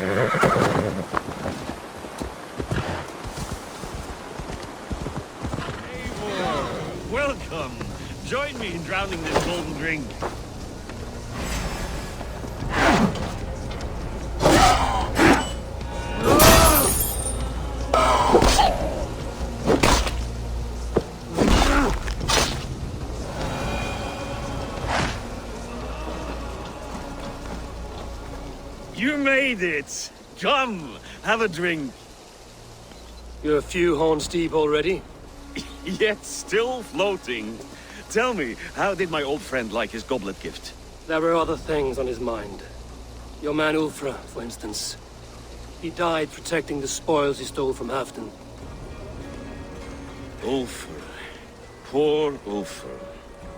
Eivor, welcome. Join me in drowning this golden drink. You made it! Come, have a drink. You're a few horns deep already? Yet still floating. Tell me, how did my old friend like his goblet gift? There were other things on his mind. Your man Ulfra, for instance. He died protecting the spoils he stole from Halfdan. Ulfr. Poor Ulfr.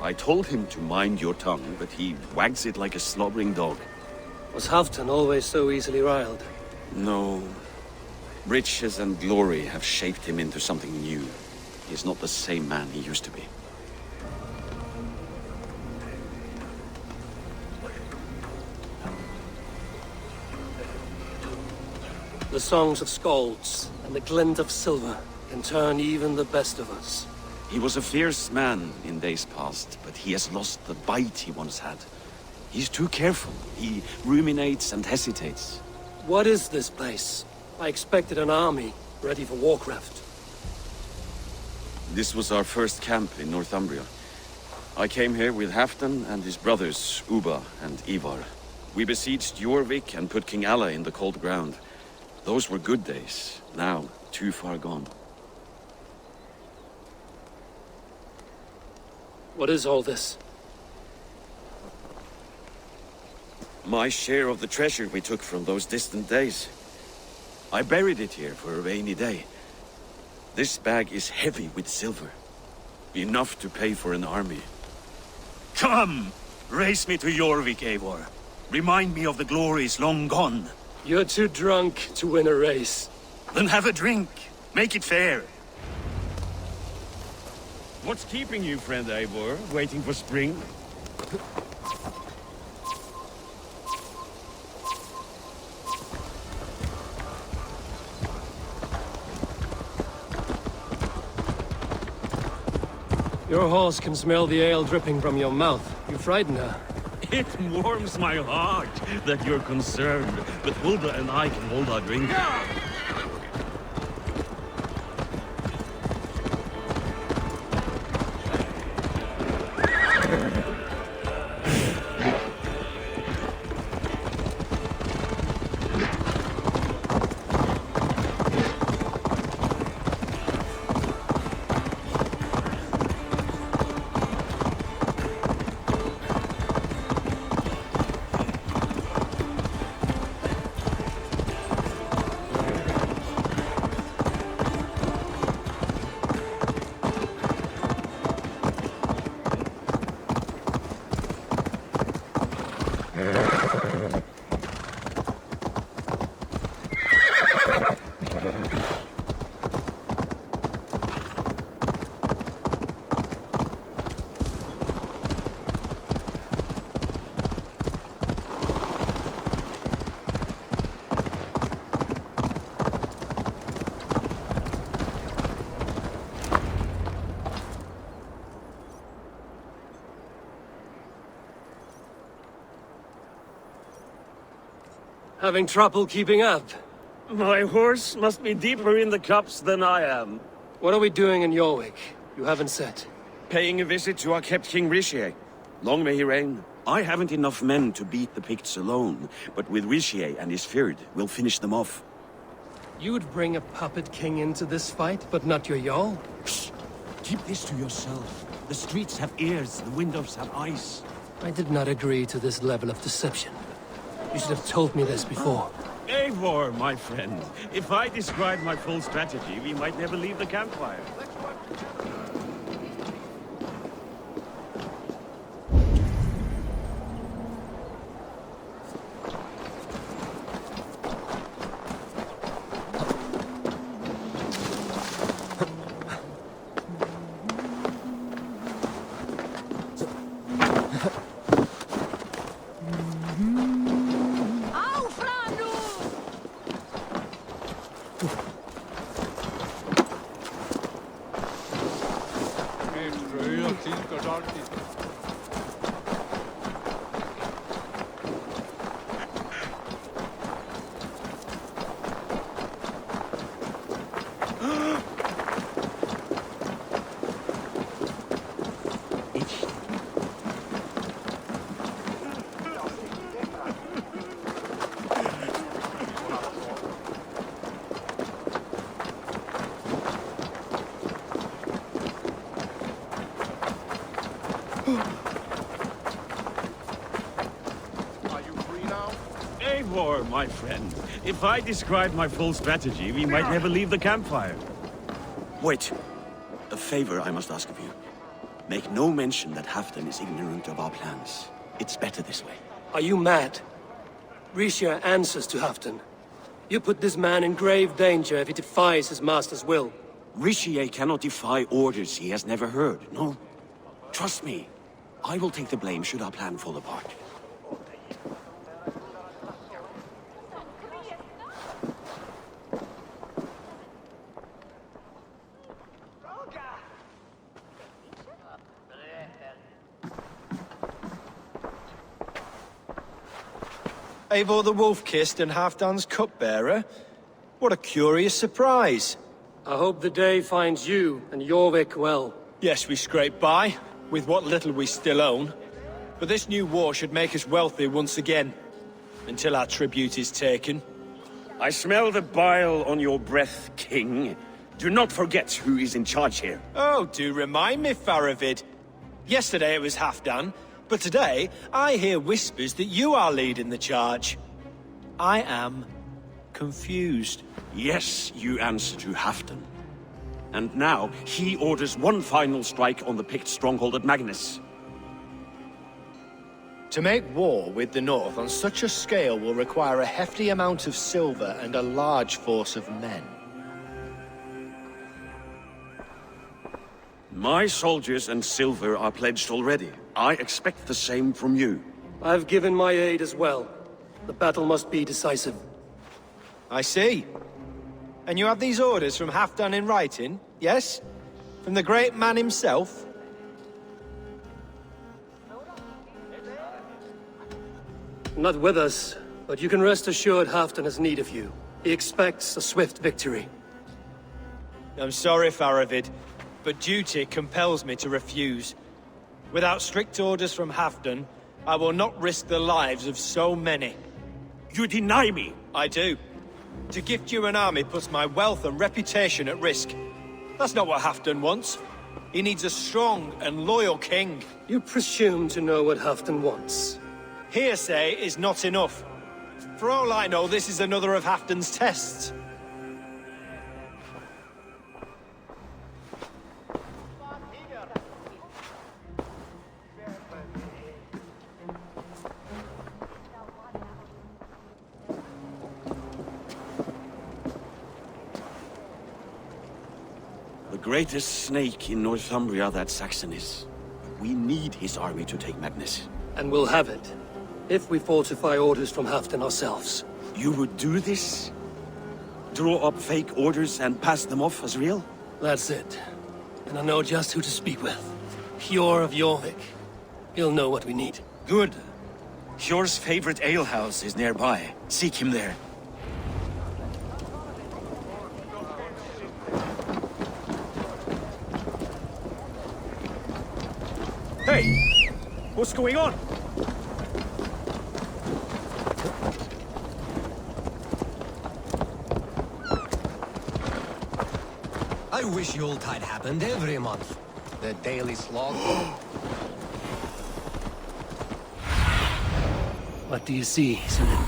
I told him to mind your tongue, but he wags it like a slobbering dog. Was Halfdan always so easily riled? No. Riches and glory have shaped him into something new. He is not the same man he used to be. The songs of skalds and the glint of silver can turn even the best of us. He was a fierce man in days past, but he has lost the bite he once had. He's too careful. He ruminates and hesitates. What is this place? I expected an army, ready for warcraft. This was our first camp in Northumbria. I came here with Halfdan and his brothers, Ubba and Eivor. We besieged Jorvik and put King Alla in the cold ground. Those were good days, now too far gone. What is all this? My share of the treasure we took from those distant days. I buried it here for a rainy day. This bag is heavy with silver. Enough to pay for an army. Come! Race me to Jorvik, Eivor. Remind me of the glories long gone. You're too drunk to win a race. Then have a drink. Make it fair. What's keeping you, friend Eivor? Waiting for spring? Your horse can smell the ale dripping from your mouth. You frighten her. It warms my heart that you're concerned, but Hulda and I can hold our drink. Having trouble keeping up? My horse must be deeper in the cups than I am. What are we doing in Jorvik? You haven't said. Paying a visit to our kept King Rishi. Long may he reign. I haven't enough men to beat the Picts alone, but with Rishi and his Fyrd, we'll finish them off. You would bring a puppet king into this fight, but not your Jarl? Shh! Keep this to yourself. The streets have ears, the windows have eyes. I did not agree to this level of deception. You should have told me this before. Eivor, my friend. If I described my full strategy, we might never leave the campfire. you free now? Eivor, my friend. If I described my full strategy, we might never leave the campfire. Wait. A favor I must ask of you. Make no mention that Halfdan is ignorant of our plans. It's better this way. Are you mad? Rishia answers to Halfdan. You put this man in grave danger if he defies his master's will. Rishi cannot defy orders he has never heard, no? Trust me. I will take the blame should our plan fall apart. Eivor the Wolf-Kissed and Halfdan's cupbearer? What a curious surprise. I hope the day finds you and Jorvik well. Yes, we scrape by, with what little we still own. But this new war should make us wealthy once again. Until our tribute is taken. I smell the bile on your breath, King. Do not forget who is in charge here. Oh, do remind me, Faravid. Yesterday it was Halfdan, but today I hear whispers that you are leading the charge. I am confused. Yes, you answer to Halfdan. And now, he orders one final strike on the Pict stronghold at Magnus. To make war with the North on such a scale will require a hefty amount of silver and a large force of men. My soldiers and silver are pledged already. I expect the same from you. I've given my aid as well. The battle must be decisive. I see. And you have these orders from Halfdan in writing, yes? From the great man himself? Not with us, but you can rest assured Halfdan has need of you. He expects a swift victory. I'm sorry, Faravid, but duty compels me to refuse. Without strict orders from Halfdan, I will not risk the lives of so many. You deny me! I do. To gift you an army puts my wealth and reputation at risk. That's not what Halfdan wants. He needs a strong and loyal king. You presume to know what Halfdan wants. Hearsay is not enough. For all I know, this is another of Halfdan's tests. The greatest snake in Northumbria that Saxon is. We need his army to take Magnus. And we'll have it, if we falsify orders from Halfdan ourselves. You would do this? Draw up fake orders and pass them off as real? That's it. And I know just who to speak with. Hjor of Jorvik. He'll know what we need. Good. Hjor's favorite alehouse is nearby. Seek him there. Hey! What's going on? I wish Yuletide happened every month. The daily slog. What do you see, son?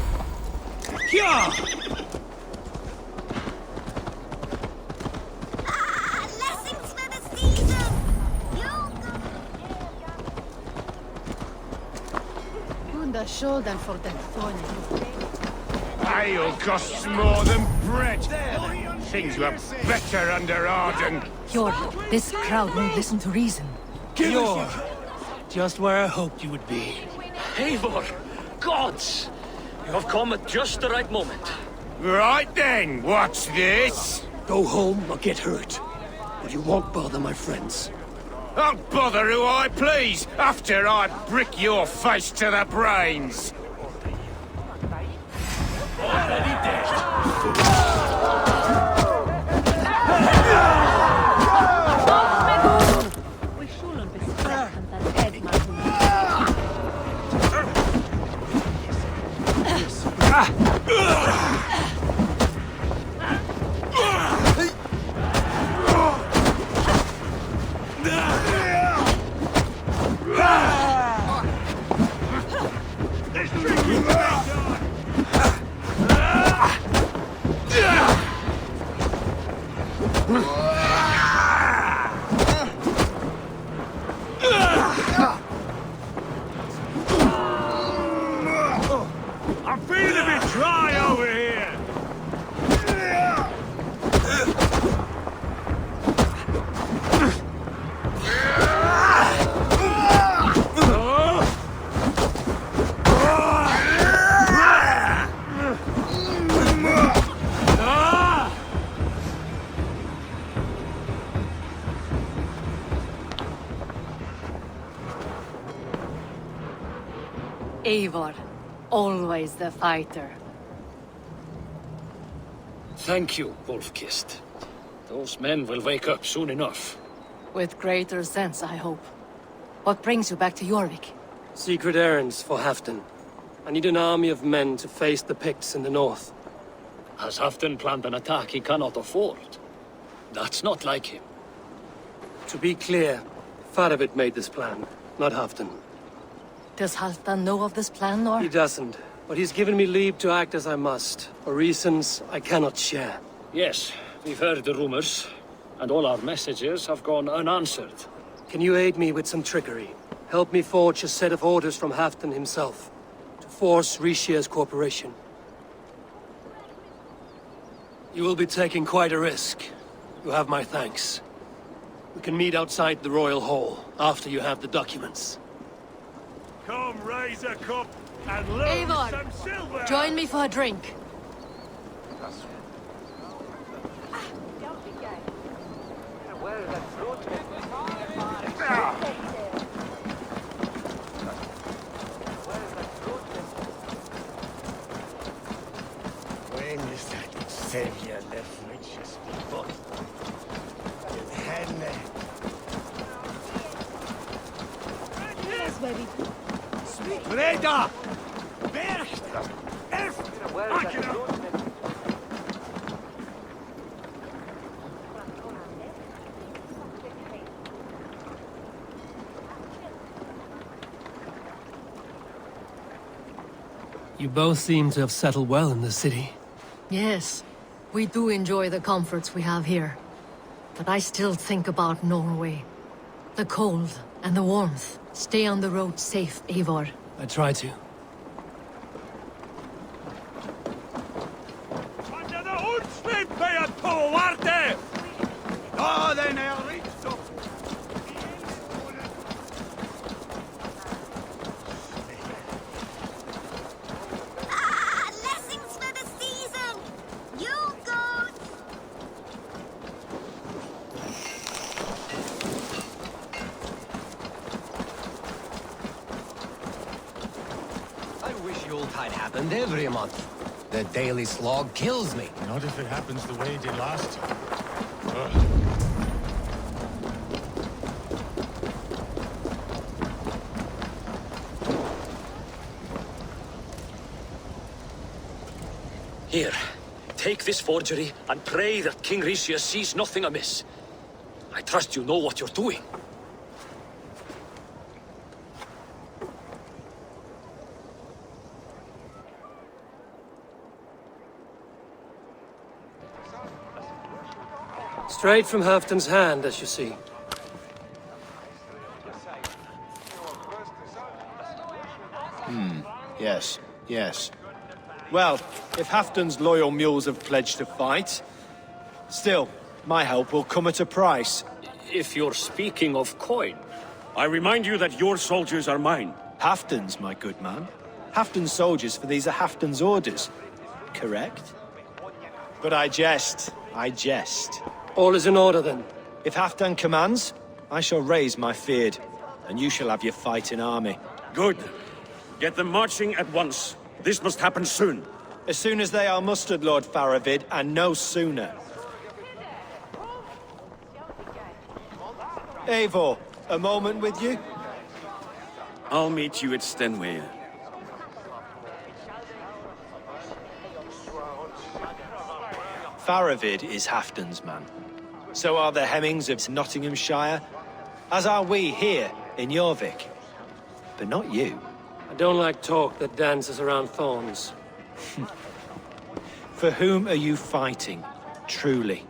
Shoulder for that thorny. Ale costs more than bread. Things were better under Arden. Hjor, this crowd won't listen to reason. Hjor! Just where I hoped you would be. Eivor! Gods! You have come at just the right moment. Right then, what's this? Go home or get hurt. But you won't bother my friends. I'll bother who I please, after I brick your face to the brains. Already dead. I'm feeling a bit dry over here. Eivor, always the fighter. Thank you, Wolf-Kissed. Those men will wake up soon enough. With greater sense, I hope. What brings you back to Jorvik? Secret errands for Halfdan. I need an army of men to face the Picts in the north. Has Halfdan planned an attack he cannot afford? That's not like him. To be clear, Faravid made this plan, not Halfdan. Does Halfdan know of this plan, or...? He doesn't, but he's given me leave to act as I must, for reasons I cannot share. Yes, we've heard the rumors, and all our messages have gone unanswered. Can you aid me with some trickery? Help me forge a set of orders from Halfdan himself, to force Rishia's cooperation. You will be taking quite a risk. You have my thanks. We can meet outside the Royal Hall, after you have the documents. Come, raise a cup and lose Eivor, some silver! join me for a drink. When is that savior left righteous people? Breda! Bercht! Elf! Akena! You both seem to have settled well in the city. Yes, we do enjoy the comforts we have here. But I still think about Norway. The cold and the warmth. Stay on the road safe, Eivor. I try to. Under the Unsvip på Povarte! Ja, den är riktigt. Blessings for the season! You goats! I wish Yuletide happened every month. The daily slog kills me. Not if it happens the way it did last time. Here, take this forgery and pray that King Rishia sees nothing amiss. I trust you know what you're doing. Straight from Halfdan's hand, as you see. Yes, yes. Well, if Halfdan's loyal mules have pledged to fight, still, my help will come at a price. If you're speaking of coin, I remind you that your soldiers are mine. Halfdan's, my good man. Halfdan's soldiers, for these are Halfdan's orders. Correct? But I jest. I jest. All is in order, then. If Halfdan commands, I shall raise my feared, and you shall have your fighting army. Good. Get them marching at once. This must happen soon. As soon as they are mustered, Lord Faravid, and no sooner. Eivor, a moment with you? I'll meet you at Stenway. Faravid is Halfdan's man. So are the Hemmings of Nottinghamshire, as are we here in Jorvik. But not you. I don't like talk that dances around thorns. For whom are you fighting, truly?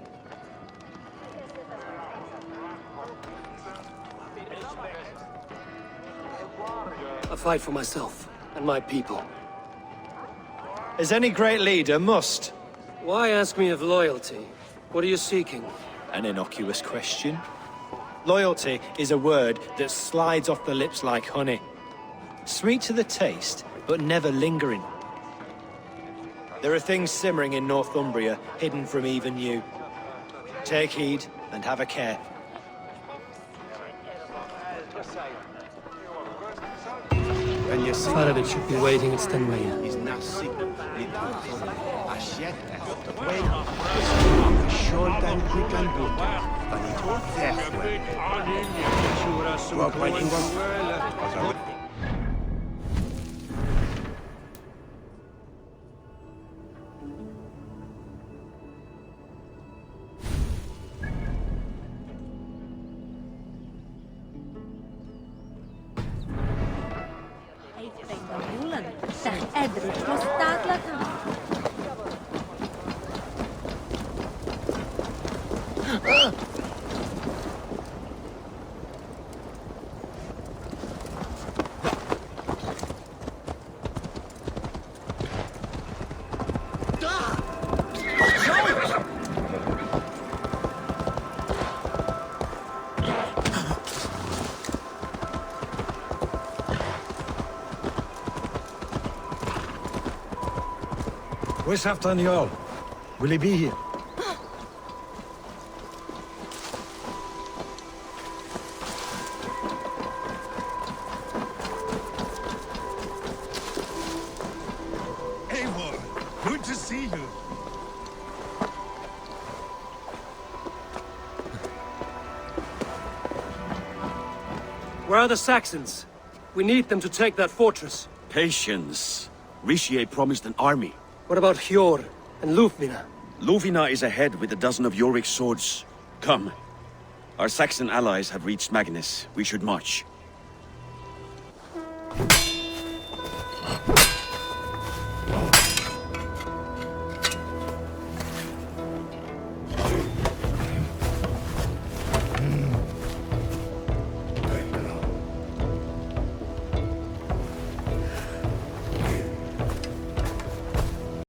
I fight for myself and my people. As any great leader must. Why ask me of loyalty? What are you seeking? An innocuous question. Loyalty is a word that slides off the lips like honey. Sweet to the taste, but never lingering. There are things simmering in Northumbria, hidden from even you. Take heed, and have a care. Faradit should be waiting at Stenway. Where's Halfdan Jarl? Will he be here? Eivor, good to see you. Where are the Saxons? We need them to take that fortress. Patience. Richier promised an army. What about Hjor and Lufvina? Luvina is ahead with a dozen of Jorvik's swords. Come. Our Saxon allies have reached Magnus. We should march.